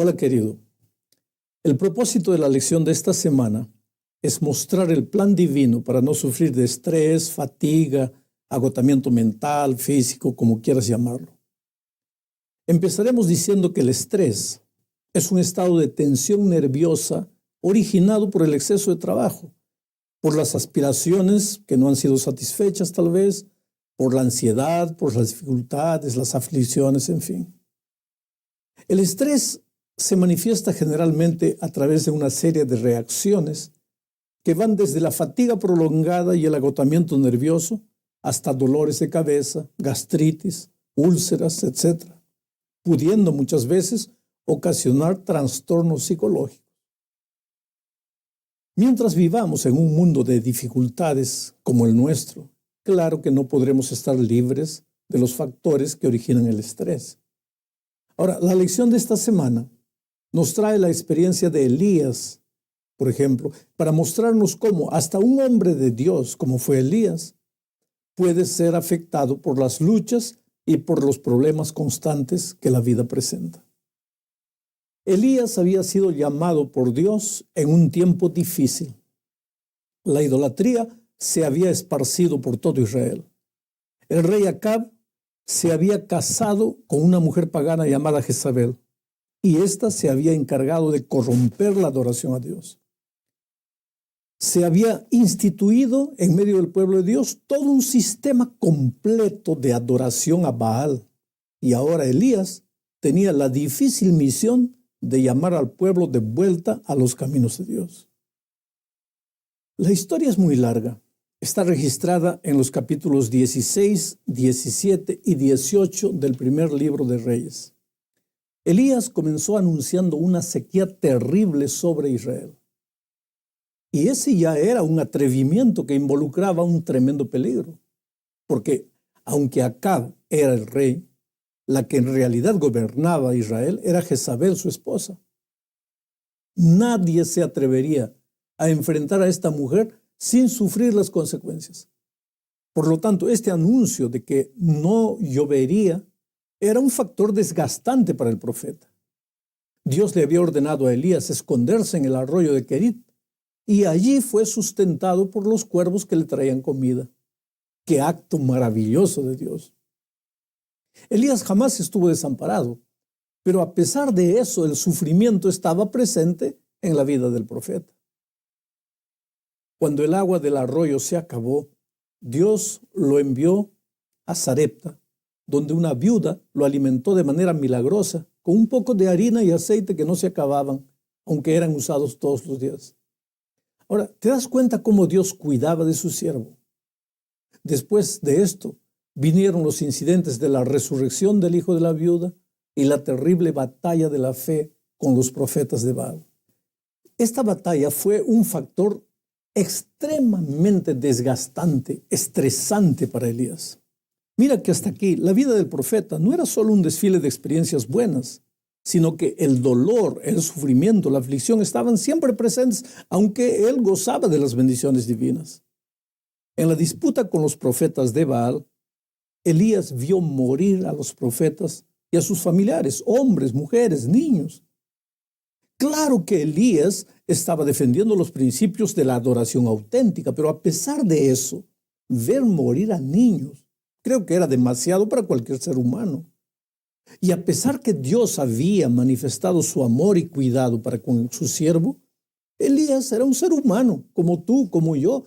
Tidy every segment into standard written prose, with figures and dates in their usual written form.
Hola querido, el propósito de la lección de esta semana es mostrar el plan divino para no sufrir de estrés, fatiga, agotamiento mental, físico, como quieras llamarlo. Empezaremos diciendo que el estrés es un estado de tensión nerviosa originado por el exceso de trabajo, por las aspiraciones que no han sido satisfechas tal vez, por la ansiedad, por las dificultades, las aflicciones, en fin. El estrés se manifiesta generalmente a través de una serie de reacciones que van desde la fatiga prolongada y el agotamiento nervioso hasta dolores de cabeza, gastritis, úlceras, etc., pudiendo muchas veces ocasionar trastornos psicológicos. Mientras vivamos en un mundo de dificultades como el nuestro, claro que no podremos estar libres de los factores que originan el estrés. Ahora, la lección de esta semana nos trae la experiencia de Elías, por ejemplo, para mostrarnos cómo hasta un hombre de Dios, como fue Elías, puede ser afectado por las luchas y por los problemas constantes que la vida presenta. Elías había sido llamado por Dios en un tiempo difícil. La idolatría se había esparcido por todo Israel. El rey Acab se había casado con una mujer pagana llamada Jezabel, y ésta se había encargado de corromper la adoración a Dios. Se había instituido en medio del pueblo de Dios todo un sistema completo de adoración a Baal. Y ahora Elías tenía la difícil misión de llamar al pueblo de vuelta a los caminos de Dios. La historia es muy larga. Está registrada en los capítulos 16, 17 y 18 del primer libro de Reyes. Elías comenzó anunciando una sequía terrible sobre Israel. Y ese ya era un atrevimiento que involucraba un tremendo peligro, porque aunque Acab era el rey, la que en realidad gobernaba Israel era Jezabel, su esposa. Nadie se atrevería a enfrentar a esta mujer sin sufrir las consecuencias. Por lo tanto, este anuncio de que no llovería era un factor desgastante para el profeta. Dios le había ordenado a Elías esconderse en el arroyo de Querit, y allí fue sustentado por los cuervos que le traían comida. ¡Qué acto maravilloso de Dios! Elías jamás estuvo desamparado, pero a pesar de eso, el sufrimiento estaba presente en la vida del profeta. Cuando el agua del arroyo se acabó, Dios lo envió a Sarepta, donde una viuda lo alimentó de manera milagrosa, con un poco de harina y aceite que no se acababan, aunque eran usados todos los días. Ahora, ¿te das cuenta cómo Dios cuidaba de su siervo? Después de esto, vinieron los incidentes de la resurrección del hijo de la viuda y la terrible batalla de la fe con los profetas de Baal. Esta batalla fue un factor extremadamente desgastante, estresante para Elías. Mira que hasta aquí la vida del profeta no era solo un desfile de experiencias buenas, sino que el dolor, el sufrimiento, la aflicción estaban siempre presentes, aunque él gozaba de las bendiciones divinas. En la disputa con los profetas de Baal, Elías vio morir a los profetas y a sus familiares, hombres, mujeres, niños. Claro que Elías estaba defendiendo los principios de la adoración auténtica, pero a pesar de eso, ver morir a niños, creo que era demasiado para cualquier ser humano. Y a pesar que Dios había manifestado su amor y cuidado para con su siervo, Elías era un ser humano, como tú, como yo.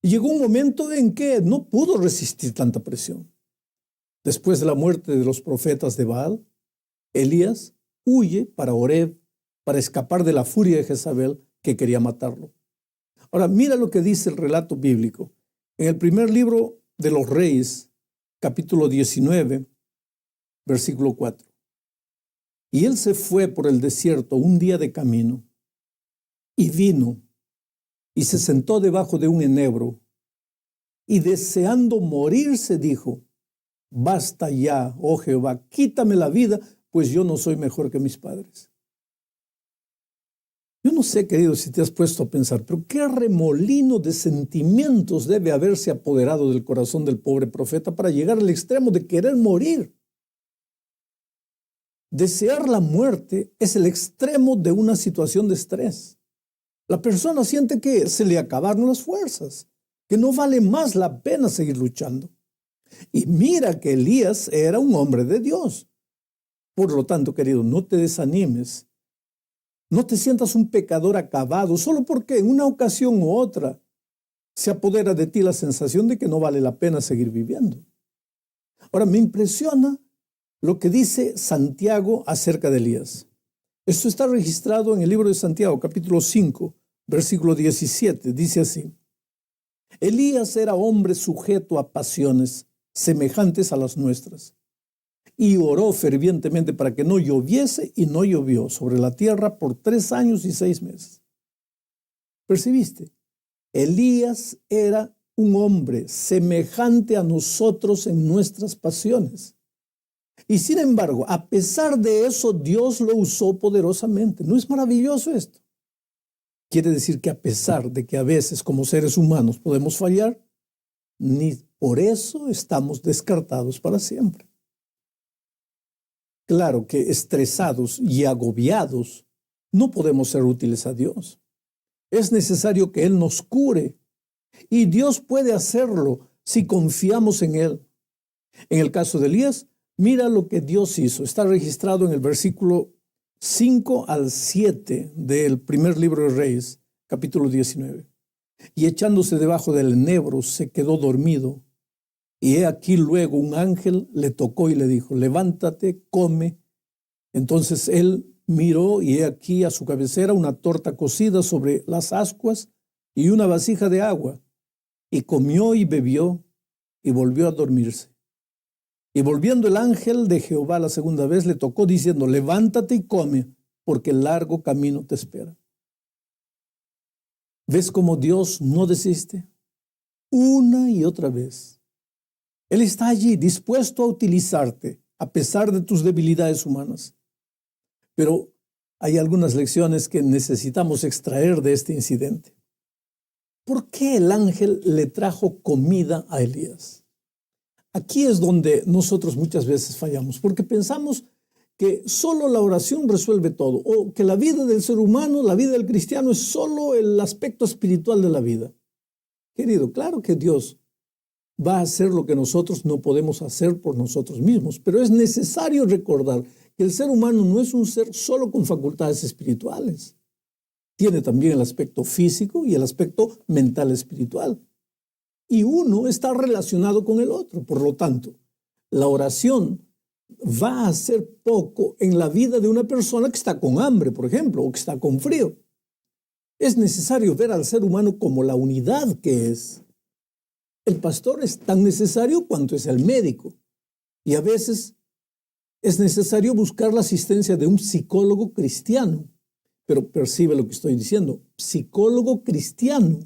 Y llegó un momento en que no pudo resistir tanta presión. Después de la muerte de los profetas de Baal, Elías huye para Horeb, para escapar de la furia de Jezabel que quería matarlo. Ahora, mira lo que dice el relato bíblico. En el primer libro de los Reyes, capítulo 19, versículo 4. Y él se fue por el desierto un día de camino, y vino, y se sentó debajo de un enebro, y deseando morirse dijo: basta ya, oh Jehová, quítame la vida, pues yo no soy mejor que mis padres. Yo no sé, querido, si te has puesto a pensar, pero qué remolino de sentimientos debe haberse apoderado del corazón del pobre profeta para llegar al extremo de querer morir. Desear la muerte es el extremo de una situación de estrés. La persona siente que se le acabaron las fuerzas, que no vale más la pena seguir luchando. Y mira que Elías era un hombre de Dios. Por lo tanto, querido, no te desanimes. No te sientas un pecador acabado solo porque en una ocasión u otra se apodera de ti la sensación de que no vale la pena seguir viviendo. Ahora, me impresiona lo que dice Santiago acerca de Elías. Esto está registrado en el libro de Santiago, capítulo 5, versículo 17. Dice así: Elías era hombre sujeto a pasiones semejantes a las nuestras, y oró fervientemente para que no lloviese, y no llovió sobre la tierra por 3 años y 6 meses. ¿Percibiste? Elías era un hombre semejante a nosotros en nuestras pasiones. Y sin embargo, a pesar de eso, Dios lo usó poderosamente. ¿No es maravilloso esto? Quiere decir que a pesar de que a veces como seres humanos podemos fallar, ni por eso estamos descartados para siempre. Claro que estresados y agobiados no podemos ser útiles a Dios. Es necesario que Él nos cure, y Dios puede hacerlo si confiamos en Él. En el caso de Elías, mira lo que Dios hizo. Está registrado en el versículo 5 al 7 del primer libro de Reyes, capítulo 19. Y echándose debajo del enebro, se quedó dormido. Y he aquí luego un ángel le tocó y le dijo: levántate, come. Entonces él miró, y he aquí a su cabecera una torta cocida sobre las ascuas y una vasija de agua. Y comió y bebió, y volvió a dormirse. Y volviendo el ángel de Jehová la segunda vez, le tocó diciendo: levántate y come, porque el largo camino te espera. ¿Ves cómo Dios no desiste? Una y otra vez. Él está allí dispuesto a utilizarte a pesar de tus debilidades humanas. Pero hay algunas lecciones que necesitamos extraer de este incidente. ¿Por qué el ángel le trajo comida a Elías? Aquí es donde nosotros muchas veces fallamos, porque pensamos que solo la oración resuelve todo, o que la vida del ser humano, la vida del cristiano, es solo el aspecto espiritual de la vida. Querido, claro que Dios va a hacer lo que nosotros no podemos hacer por nosotros mismos, pero es necesario recordar que el ser humano no es un ser solo con facultades espirituales. Tiene también el aspecto físico y el aspecto mental espiritual. Y uno está relacionado con el otro. Por lo tanto, la oración va a hacer poco en la vida de una persona que está con hambre, por ejemplo, o que está con frío. Es necesario ver al ser humano como la unidad que es. El pastor es tan necesario cuanto es el médico. Y a veces es necesario buscar la asistencia de un psicólogo cristiano. Pero percibe lo que estoy diciendo: psicólogo cristiano.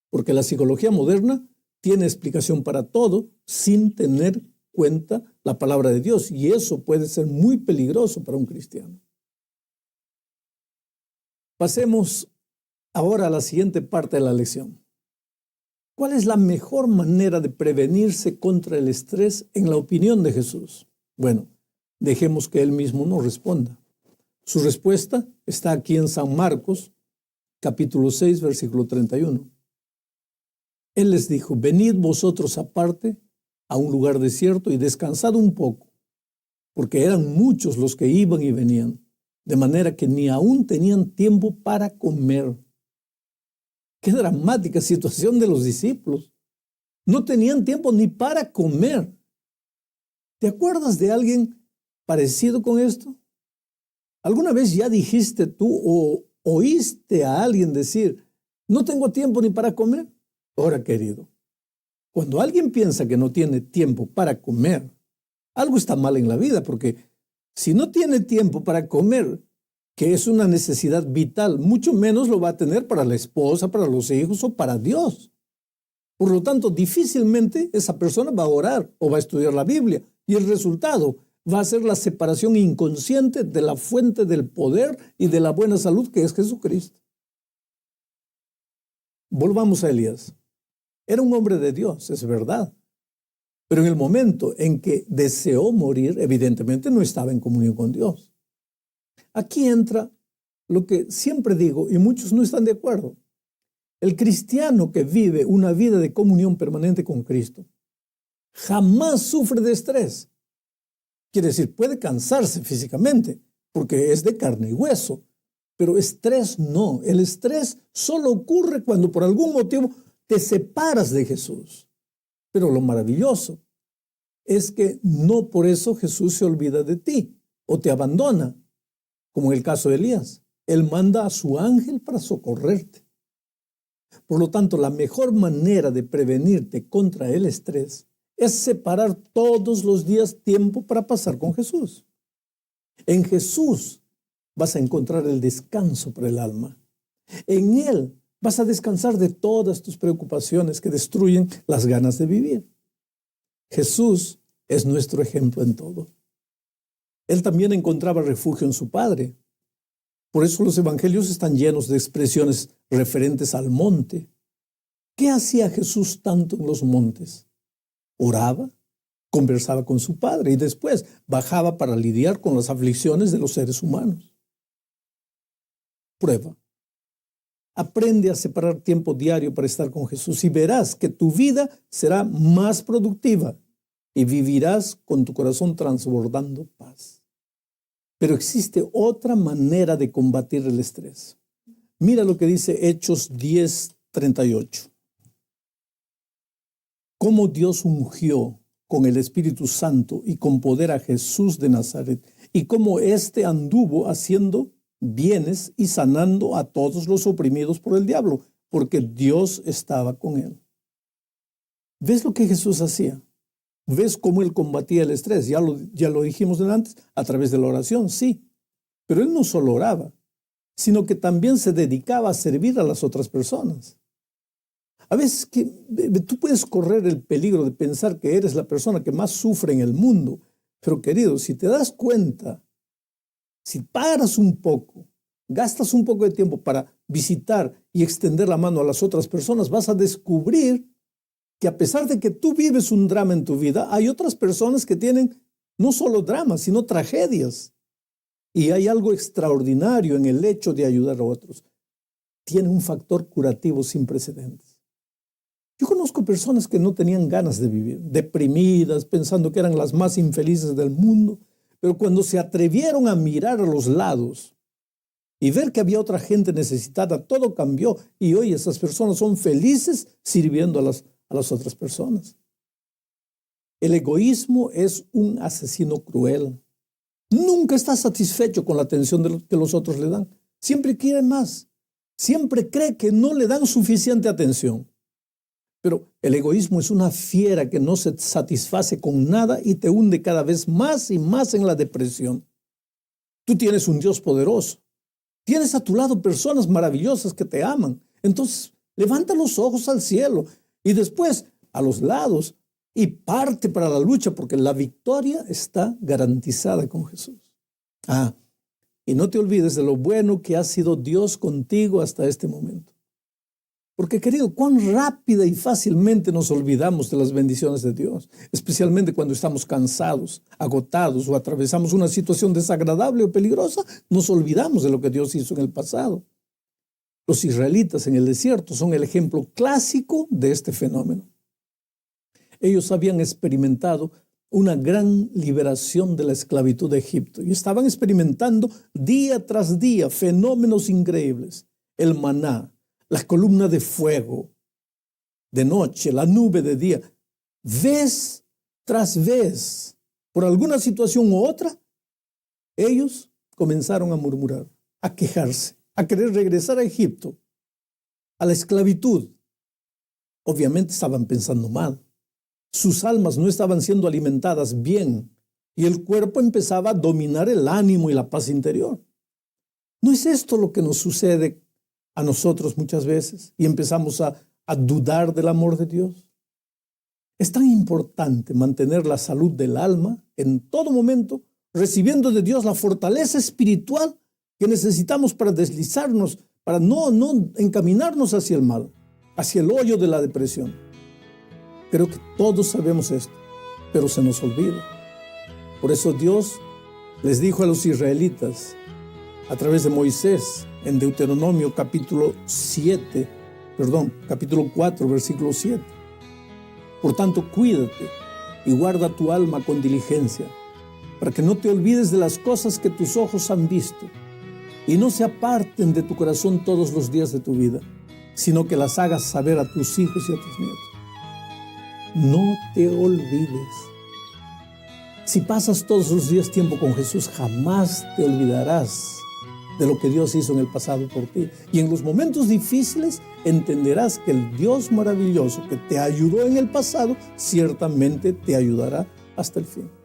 Porque la psicología moderna tiene explicación para todo sin tener cuenta la palabra de Dios, y eso puede ser muy peligroso para un cristiano. Pasemos ahora a la siguiente parte de la lección. ¿Cuál es la mejor manera de prevenirse contra el estrés en la opinión de Jesús? Bueno, dejemos que Él mismo nos responda. Su respuesta está aquí en San Marcos, capítulo 6, versículo 31. Él les dijo: venid vosotros aparte a un lugar desierto y descansad un poco, porque eran muchos los que iban y venían, de manera que ni aún tenían tiempo para comer. Qué dramática situación de los discípulos. No tenían tiempo ni para comer. ¿Te acuerdas de alguien parecido con esto? ¿Alguna vez ya dijiste tú o oíste a alguien decir: no tengo tiempo ni para comer? Ahora, querido, cuando alguien piensa que no tiene tiempo para comer, algo está mal en la vida, porque si no tiene tiempo para comer, que es una necesidad vital, mucho menos lo va a tener para la esposa, para los hijos o para Dios. Por lo tanto, difícilmente esa persona va a orar o va a estudiar la Biblia, y el resultado va a ser la separación inconsciente de la fuente del poder y de la buena salud, que es Jesucristo. Volvamos a Elías. Era un hombre de Dios, es verdad, Pero en el momento en que deseó morir, evidentemente no estaba en comunión con Dios. Aquí entra lo que siempre digo, y muchos no están de acuerdo. El cristiano que vive una vida de comunión permanente con Cristo jamás sufre de estrés. Quiere decir, puede cansarse físicamente, porque es de carne y hueso, pero estrés no. El estrés solo ocurre cuando por algún motivo te separas de Jesús. Pero lo maravilloso es que no por eso Jesús se olvida de ti o te abandona, como en el caso de Elías. Él manda a su ángel para socorrerte. Por lo tanto, la mejor manera de prevenirte contra el estrés es separar todos los días tiempo para pasar con Jesús. En Jesús vas a encontrar el descanso para el alma. En Él vas a descansar de todas tus preocupaciones que destruyen las ganas de vivir. Jesús es nuestro ejemplo en todo. Él también encontraba refugio en su Padre. Por eso los evangelios están llenos de expresiones referentes al monte. ¿Qué hacía Jesús tanto en los montes? Oraba, conversaba con su Padre y después bajaba para lidiar con las aflicciones de los seres humanos. Prueba. Aprende a separar tiempo diario para estar con Jesús y verás que tu vida será más productiva y vivirás con tu corazón transbordando paz. Pero existe otra manera de combatir el estrés. Mira lo que dice Hechos 10:38. Cómo Dios ungió con el Espíritu Santo y con poder a Jesús de Nazaret, y cómo éste anduvo haciendo bienes y sanando a todos los oprimidos por el diablo, porque Dios estaba con él. ¿Ves lo que Jesús hacía? ¿Ves cómo él combatía el estrés? Ya lo dijimos antes, a través de la oración, sí. Pero él no solo oraba, sino que también se dedicaba a servir a las otras personas. A veces que tú puedes correr el peligro de pensar que eres la persona que más sufre en el mundo. Pero querido, si te das cuenta, si paras un poco, gastas un poco de tiempo para visitar y extender la mano a las otras personas, vas a descubrir que a pesar de que tú vives un drama en tu vida, hay otras personas que tienen no solo dramas, sino tragedias. Y hay algo extraordinario en el hecho de ayudar a otros. Tiene un factor curativo sin precedentes. Yo conozco personas que no tenían ganas de vivir, deprimidas, pensando que eran las más infelices del mundo, pero cuando se atrevieron a mirar a los lados y ver que había otra gente necesitada, todo cambió y hoy esas personas son felices sirviendo a las otras personas. El egoísmo es un asesino cruel. Nunca está satisfecho con la atención que los otros le dan. Siempre quiere más. Siempre cree que no le dan suficiente atención. Pero el egoísmo es una fiera que no se satisface con nada y te hunde cada vez más y más en la depresión. Tú tienes un Dios poderoso. Tienes a tu lado personas maravillosas que te aman. Entonces, levanta los ojos al cielo y después a los lados y parte para la lucha, porque la victoria está garantizada con Jesús. Y no te olvides de lo bueno que ha sido Dios contigo hasta este momento. Porque, querido, cuán rápida y fácilmente nos olvidamos de las bendiciones de Dios, especialmente cuando estamos cansados, agotados o atravesamos una situación desagradable o peligrosa, nos olvidamos de lo que Dios hizo en el pasado. Los israelitas en el desierto son el ejemplo clásico de este fenómeno. Ellos habían experimentado una gran liberación de la esclavitud de Egipto y estaban experimentando día tras día fenómenos increíbles. El maná, la columna de fuego de noche, la nube de día. Vez tras vez, por alguna situación u otra, ellos comenzaron a murmurar, a quejarse, a querer regresar a Egipto, a la esclavitud. Obviamente estaban pensando mal. Sus almas no estaban siendo alimentadas bien y el cuerpo empezaba a dominar el ánimo y la paz interior. ¿No es esto lo que nos sucede a nosotros muchas veces y empezamos a dudar del amor de Dios? Es tan importante mantener la salud del alma en todo momento, recibiendo de Dios la fortaleza espiritual que necesitamos para deslizarnos, para no encaminarnos hacia el mal, hacia el hoyo de la depresión. Creo que todos sabemos esto. pero se nos olvida. Por eso Dios les dijo a los israelitas a través de Moisés en Deuteronomio capítulo 4, versículo 7. Por tanto, cuídate y guarda tu alma con diligencia, para que no te olvides de las cosas que tus ojos han visto y no se aparten de tu corazón todos los días de tu vida, sino que las hagas saber a tus hijos y a tus nietos. No te olvides. Si pasas todos los días tiempo con Jesús, jamás te olvidarás de lo que Dios hizo en el pasado por ti. Y en los momentos difíciles entenderás que el Dios maravilloso que te ayudó en el pasado, ciertamente te ayudará hasta el fin.